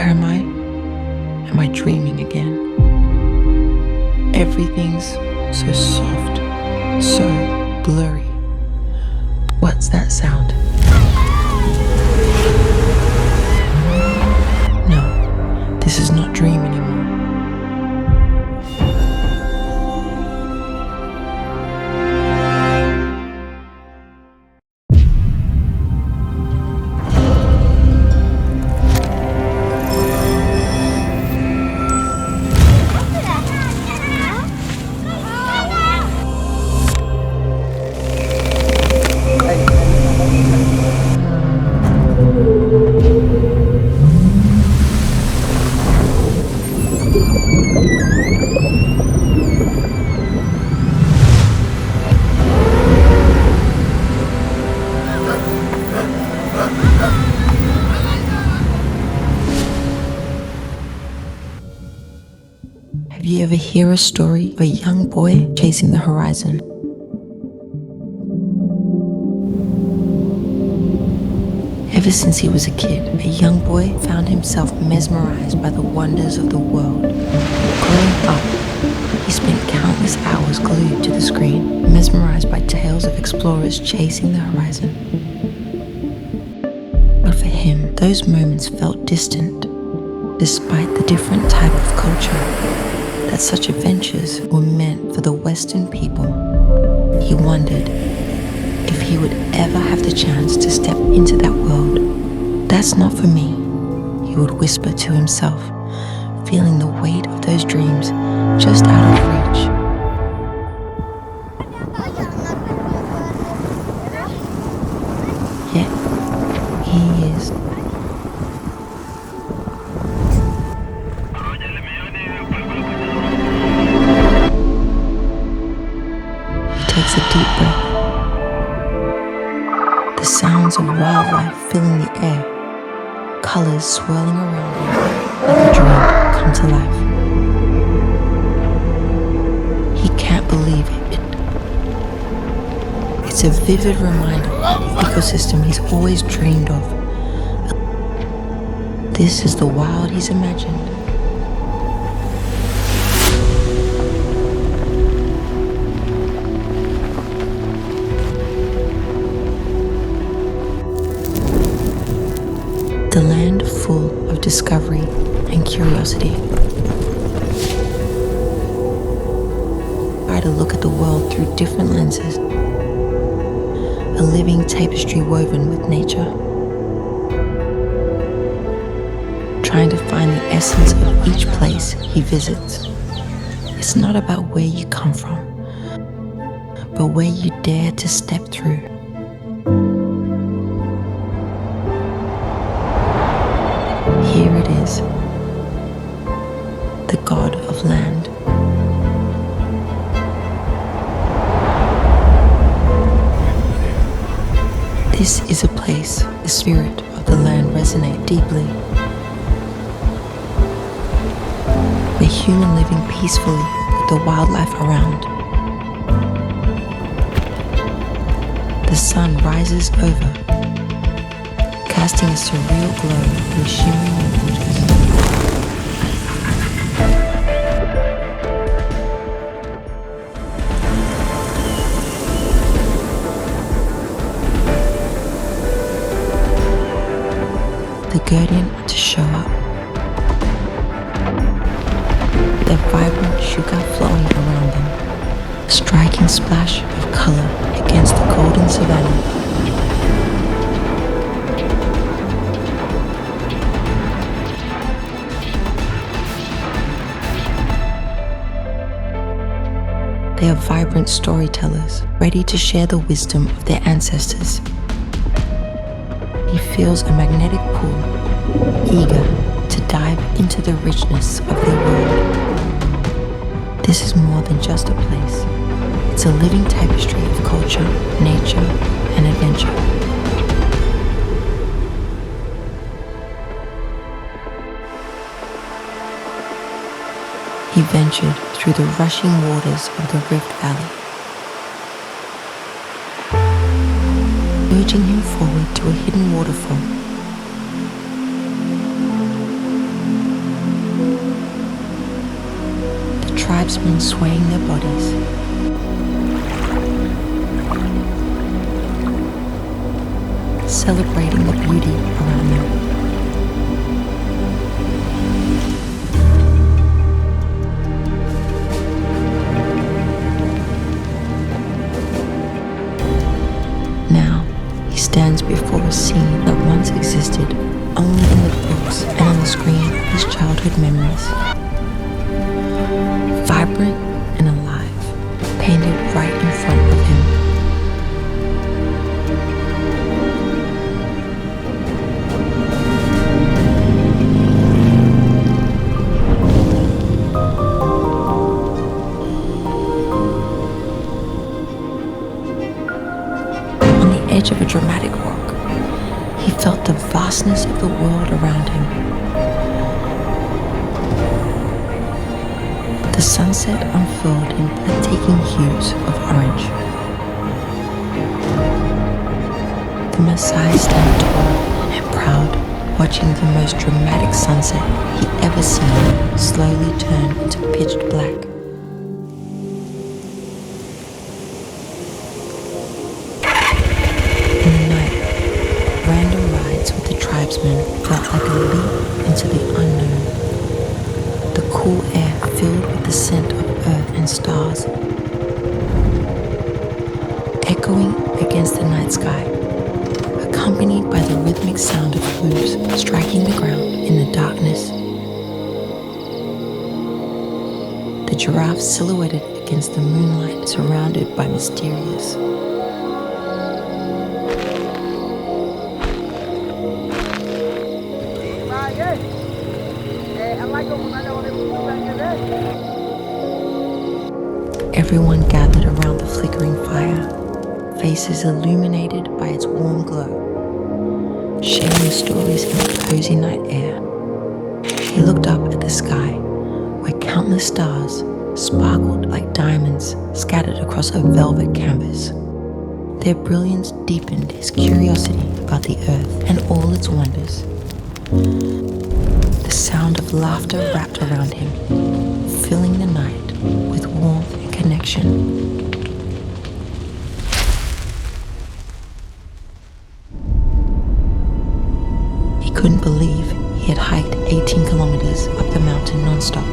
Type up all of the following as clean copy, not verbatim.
Where am I? Am I dreaming again? Everything's so soft, so blurry. What's that sound? No, this is not dream anymore. Have you ever heard a story of a young boy chasing the horizon? Ever since he was a kid, a young boy found himself mesmerized by the wonders of the world. Growing up, he spent countless hours glued to the screen, mesmerized by tales of explorers chasing the horizon. But for him, those moments felt distant, despite the different type of culture that such adventures were meant for the Western people. He wondered if he would ever have the chance to step into that world. That's not for me, he would whisper to himself, feeling the weight of those dreams just out of reach. Yet, he is. Takes a deep breath. The sounds of wildlife filling the air, colors swirling around him like a dream come to life. He can't believe it. It's a vivid reminder of the ecosystem he's always dreamed of. This is the wild he's imagined. The land full of discovery and curiosity. Try to look at the world through different lenses. A living tapestry woven with nature. Trying to find the essence of each place he visits. It's not about where you come from, but where you dare to step through. Here it is, the God of land. This is a place the spirit of the land resonates deeply, where human living peacefully with the wildlife around. The sun rises over, casting a surreal glow in shimmering waters. The guardian to show up. Their vibrant sugar flowing around them, a striking splash of color against the golden savannah. They are vibrant storytellers, ready to share the wisdom of their ancestors. He feels a magnetic pull, eager to dive into the richness of their world. This is more than just a place. It's a living tapestry of culture, nature, and adventure. He ventured through the rushing waters of the Rift Valley, urging him forward to a hidden waterfall. tribesmen swaying their bodies. Celebrating the beauty around them. Now, he stands before a scene that once existed only in the books and on the screen of his childhood memories. Vibrant and alive, painted right in front of him. On the edge of a dramatic rock, he felt the vastness of the world around him. The sunset unfurled in breathtaking hues of orange. The Maasai stand tall and proud, watching the most dramatic sunset he ever seen slowly turn into pitch black. In the night, random rides with the tribesmen felt like a leap into the unknown. The cool air filled with the scent of earth and stars, echoing against the night sky, accompanied by the rhythmic sound of hooves striking the ground in the darkness. The giraffe silhouetted against the moonlight, surrounded by mysterious. Everyone gathered around the flickering fire, faces illuminated by its warm glow, sharing stories in the cozy night air. He looked up at the sky, where countless stars sparkled like diamonds scattered across a velvet canvas. Their brilliance deepened his curiosity about the earth and all its wonders. The sound of laughter wrapped around him, filling the night with warmth and connection. He couldn't believe he had hiked 18 kilometers up the mountain non-stop,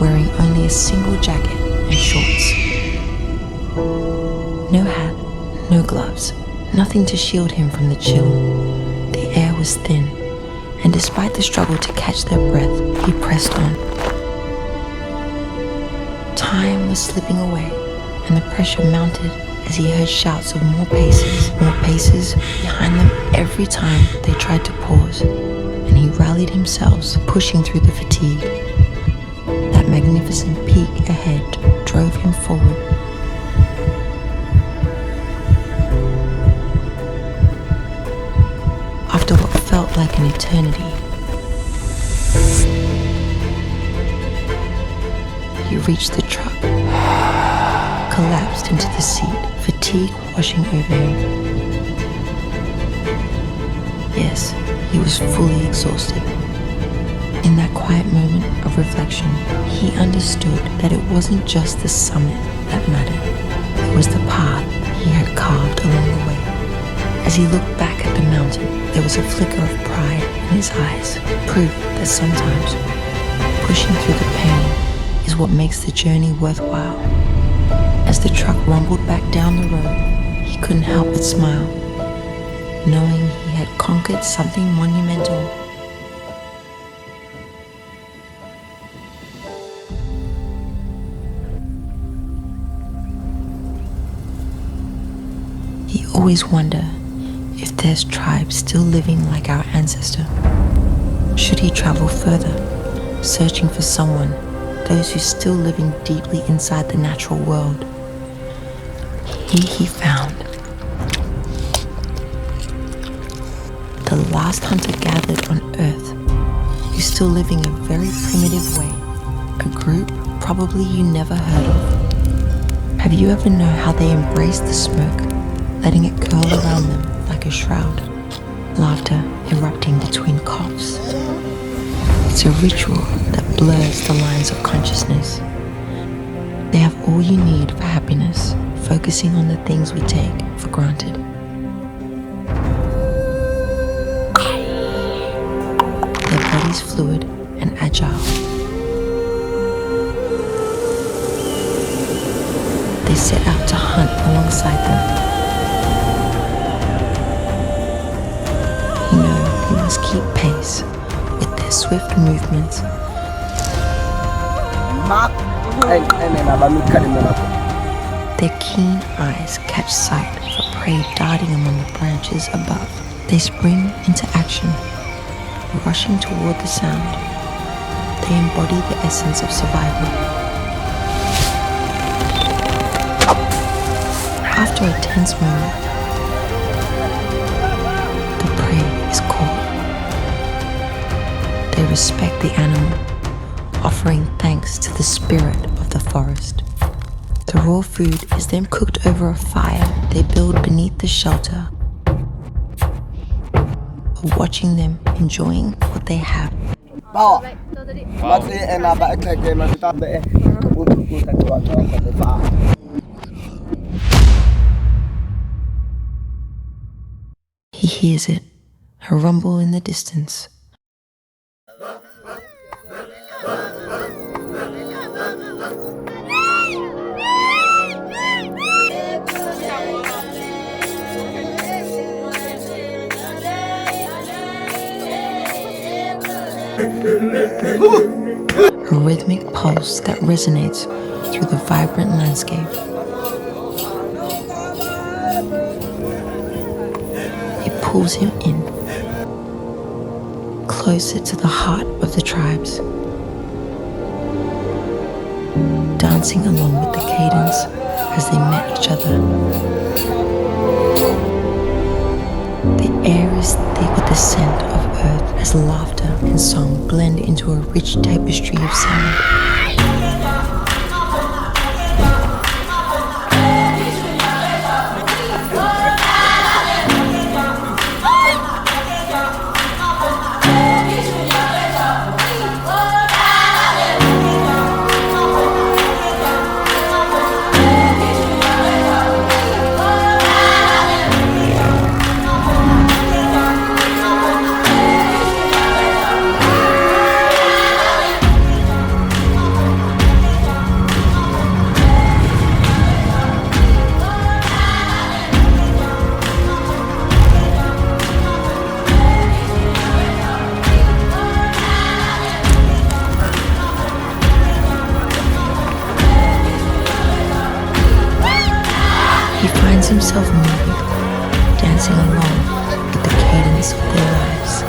wearing only a single jacket and shorts. No hat, no gloves, nothing to shield him from the chill. The air was thin, and despite the struggle to catch their breath, he pressed on. Time was slipping away, and the pressure mounted as he heard shouts of more paces behind them every time they tried to pause, and he rallied himself, pushing through the fatigue. That magnificent peak ahead drove him forward. After what felt like an eternity, he reached the truck, collapsed into the seat, fatigue washing over him. Yes, he was fully exhausted. In that quiet moment of reflection, he understood that it wasn't just the summit that mattered. It was the path he had carved along the way. As he looked back at the mountain, there was a flicker of pride in his eyes, proof that sometimes pushing through the pain is what makes the journey worthwhile. As the truck rumbled back down the road, he couldn't help but smile, knowing he had conquered something monumental. He always wondered if there's tribes still living like our ancestor. Should he travel further, searching for someone, those who still living deeply inside the natural world? He found the last hunter-gathered on Earth, who's still living a very primitive way, a group probably you never heard of. Have you ever known how they embrace the smoke, letting it curl around them like a shroud, laughter erupting between coughs? It's a ritual that blurs the lines of consciousness, They have all you need for happiness, focusing on the things we take for granted. Their bodies fluid and agile. They set out to hunt alongside them. You know, you must keep pace with their swift movements. Their keen eyes catch sight of a prey darting among the branches above. They spring into action, rushing toward the sound. They embody the essence of survival. After a tense moment, the prey is caught. They respect the animal, offering thanks to the spirit of the forest. The raw food is then cooked over a fire they build beneath the shelter, watching them enjoying what they have. He hears it, a rumble in the distance. A rhythmic pulse that resonates through the vibrant landscape. It pulls him in, closer to the heart of the tribes, dancing along with the cadence as they met each other. The air is thick with the scent of earth as laughter and song blend into a rich tapestry of sound. He finds himself moving, dancing along with the cadence of their lives.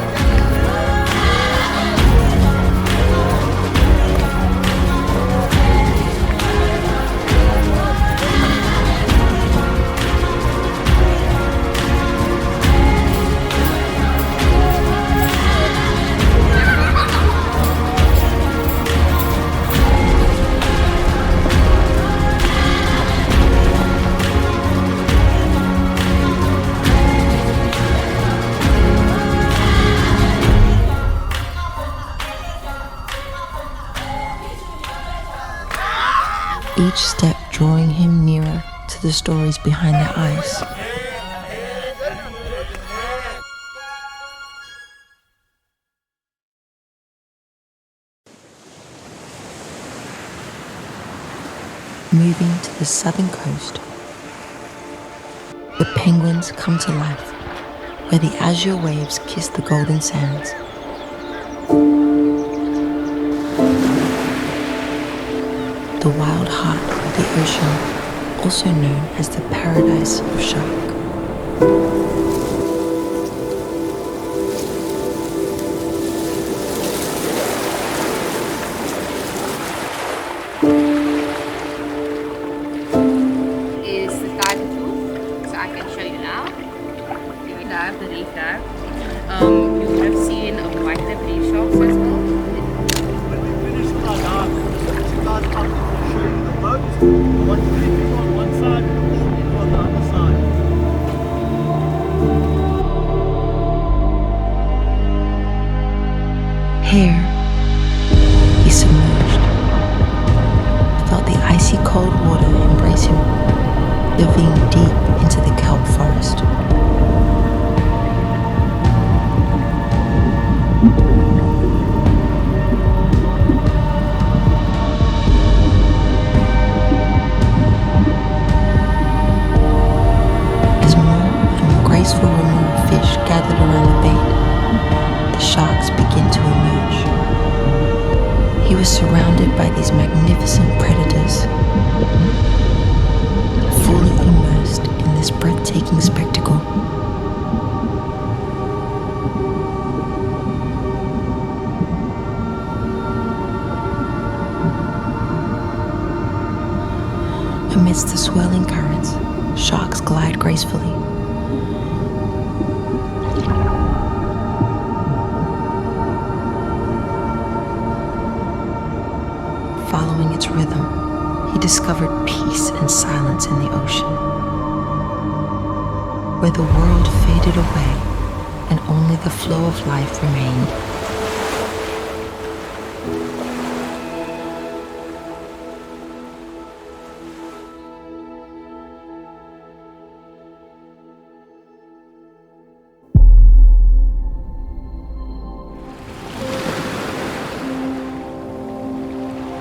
Each step drawing him nearer to the stories behind their eyes. Moving to the southern coast, the penguins come to life, where the azure waves kiss the golden sands. The wild heart of the ocean, also known as the paradise of shark. Is the dive tool, so I can show you now. The dive, the reef dive. You would have seen a white lip reef sharks as well. When we finish with our dive, you guys come to show you the boat. One people on one side, people on the other side. Here, he submerged, felt the icy cold ravine deep into the kelp forest. As more and more graceful removed fish gathered around the bait, the sharks begin to emerge. He was surrounded by these magnificent predators, fully immersed in this breathtaking spectacle. Amidst the swirling currents, sharks glide gracefully. Following its rhythm, he discovered peace and silence in the ocean, where the world faded away and only the flow of life remained.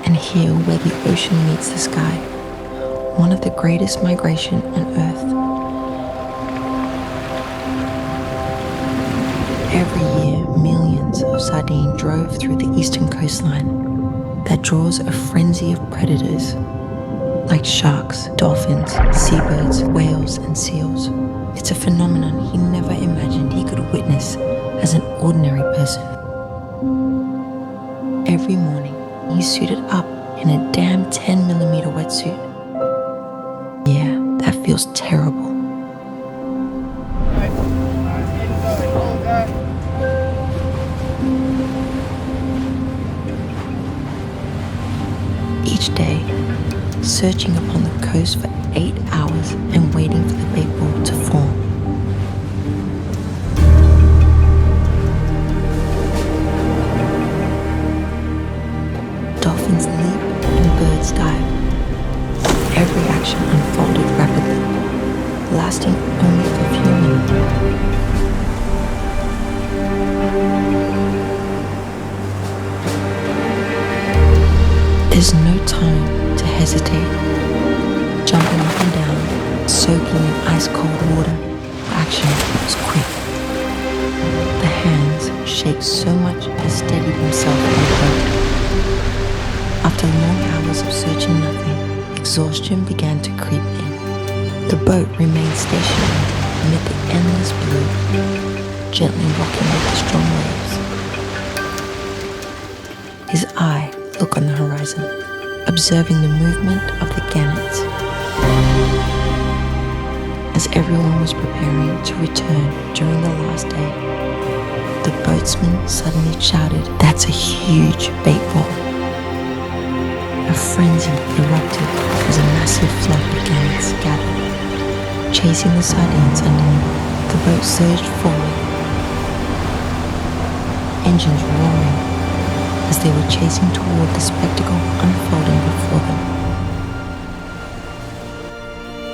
And here where the ocean meets the sky, one of the greatest migration on Earth. Every year, millions of sardine drove through the eastern coastline that draws a frenzy of predators like sharks, dolphins, seabirds, whales, and seals. It's a phenomenon he never imagined he could witness as an ordinary person. Every morning, he's suited up in a damn 10mm wetsuit. Yeah, that feels terrible. Each day, searching upon the coast for 8 hours and waiting for the bait ball to form. Dolphins leap and birds dive. Every action unfolded rapidly, lasting only for a few minutes. There's no time to hesitate. Jumping up and down, soaking in ice-cold water, action was quick. The hands shake so much as steadied himself on the boat. After long hours of searching nothing, exhaustion began to creep in. The boat remained stationary amid the endless blue, gently rocking with the strong waves. His eye looked on the horizon, observing the movement of the gannets. As everyone was preparing to return during the last day, the boatsman suddenly shouted, "That's a huge bait ball." A frenzy erupted as a massive flock of gannets gathered, chasing the sardines underneath. The boat surged forward, engines roaring as they were chasing toward the spectacle unfolding before them.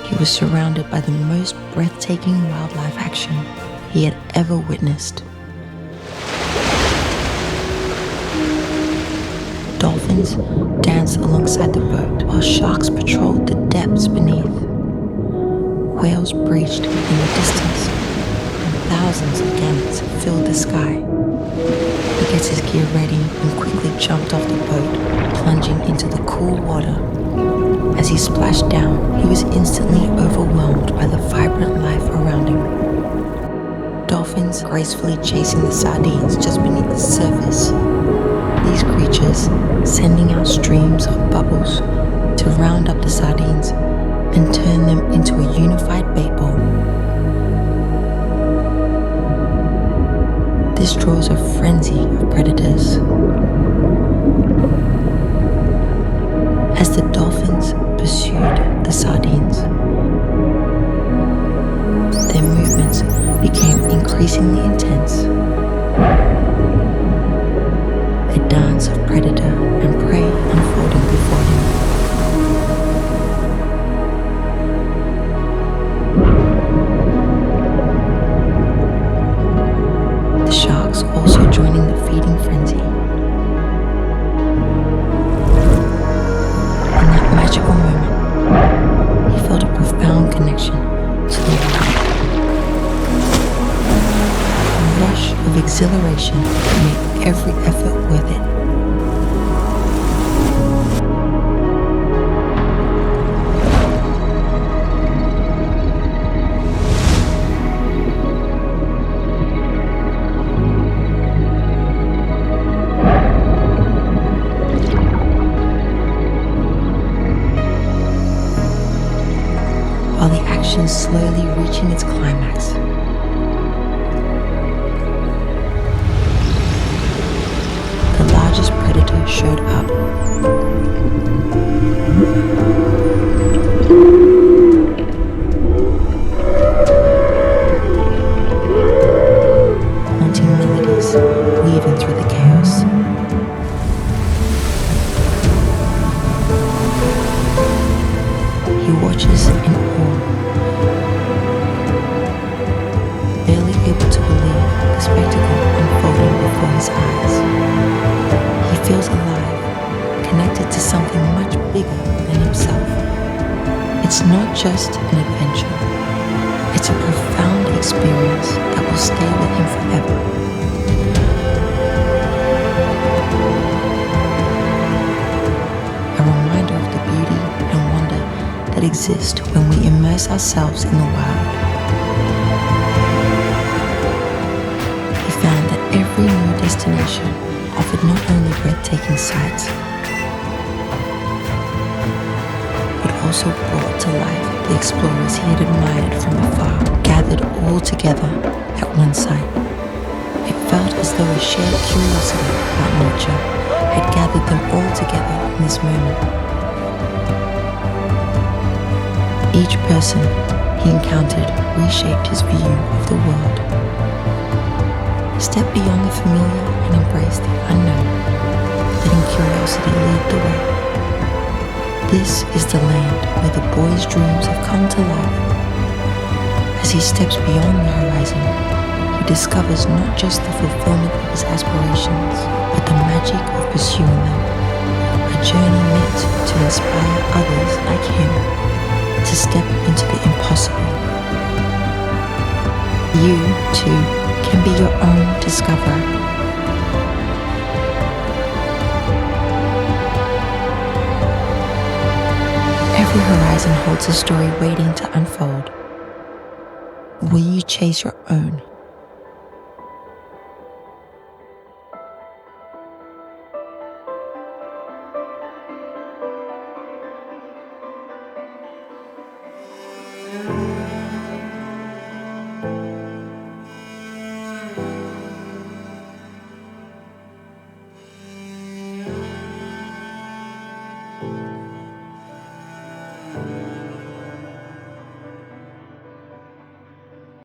He was surrounded by the most breathtaking wildlife action he had ever witnessed. Dolphins danced alongside the boat while sharks patrolled the depths beneath. Whales breached in the distance, and thousands of gannets filled the sky. He gets his gear ready and quickly jumped off the boat, plunging into the cool water. As he splashed down, he was instantly overwhelmed by the vibrant life around him. Dolphins gracefully chasing the sardines just beneath the surface. These creatures sending out streams of bubbles to round up the sardines and turn them into a unified bait ball. This draws a frenzy of predators. As the dolphins pursued the sardines, their movements became increasingly intense. A dance of predator and prey unfolding before him. of exhilaration that made every effort worth it. While the action slowly reaching its climax, the largest predator showed up. Haunting melodies weaving through the chaos. He watches in awe, barely able to believe the spectacle unfolding before his eyes. He feels alive, connected to something much bigger than himself. It's not just an adventure, it's a profound experience that will stay with him forever. A reminder of the beauty and wonder that exist when we immerse ourselves in the wild. He found that every new destination offered not only breathtaking sights, but also brought to life the explorers he had admired from afar, gathered all together at one site. It felt as though a shared curiosity about nature had gathered them all together in this moment. Each person he encountered reshaped his view of the world. Step beyond the familiar and embrace the unknown, letting curiosity lead the way. This is the land where the boy's dreams have come to life. As he steps beyond the horizon, he discovers not just the fulfillment of his aspirations, but the magic of pursuing them. A journey meant to inspire others like him to step into the impossible. You, too, can be your own discoverer. Every horizon holds a story waiting to unfold. Will you chase your own?